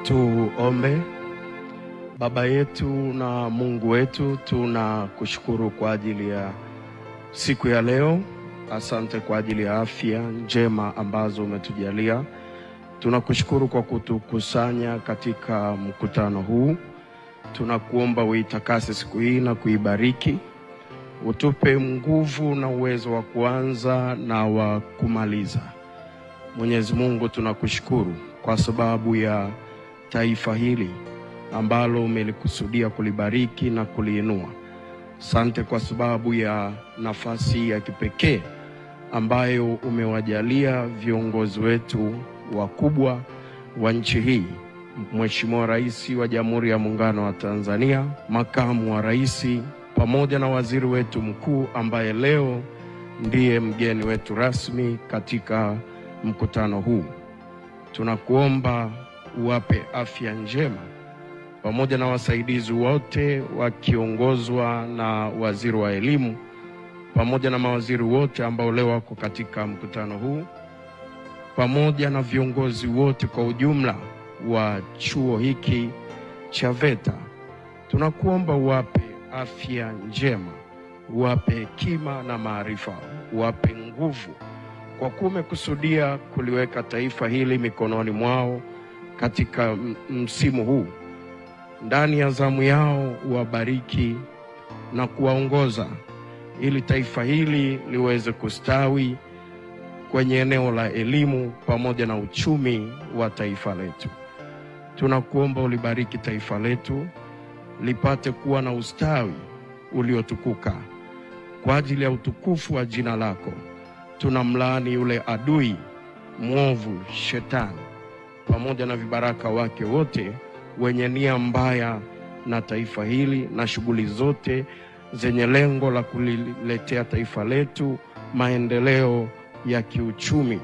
Tuombe. Baba yetu na Mungu wetu, tunakushukuru kwa ajili ya siku ya leo. Asante kwa ajili ya afya njema ambazo umetujalia. Tunakushukuru kwa kutukusanya katika mkutano huu. Tunakuomba uitakase siku hii na kuibariki. Utupe nguvu na uwezo wa kuanza na wa kumaliza. Mwenyezi Mungu, tunakushukuru kwa sababu ya taifa hili ambalo umelikusudia kulibariki na kuliinua. Asante kwa sababu ya nafasi ya kipekee ambayo umewajalia viongozi wetu wakubwa wa nchi hii. Mheshimiwa Rais wa Jamhuri ya Muungano wa Tanzania, Makamu wa Rais, pamoja na waziri wetu mkuu ambaye leo ndiye mgeni wetu rasmi katika mkutano huu. Tunakuomba uwape afya njema, pamoja na wasaidizi wote wakiongozwa na waziri wa elimu, pamoja na mawaziri wote ambao leo wako katika mkutano huu, pamoja na viongozi wote kwa ujumla wa chuo hiki cha VETA. Tunakuomba uwape afya njema, uwape hekima na maarifa, uwape nguvu, kwa kuwa umekusudia kuliweka taifa hili mikononi mwao katika msimu huu. Ndani ya zamu yao uwabariki na kuwaongoza ili taifa hili liweze kustawi kwenye eneo la elimu pamoja na uchumi wa taifa letu. Tunakuomba ulibariki taifa letu lipate kuwa na ustawi uliotukuka kwa ajili ya utukufu wa jina lako. Tunamlaani yule adui mwovu, Shetani, pamoja na vibaraka wake wote wenye nia mbaya na taifa hili na shughuli zote zenye lengo la kuliletea taifa letu maendeleo ya kiuchumi.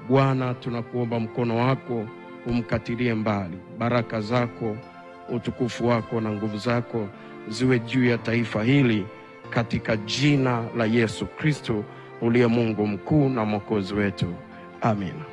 Bwana, tunakuomba mkono wako umkatilie mbali. Baraka zako, utukufu wako na nguvu zako ziwe juu ya taifa hili, katika jina la Yesu Kristo uliye Mungu mkuu na Mwokozi wetu. Amina.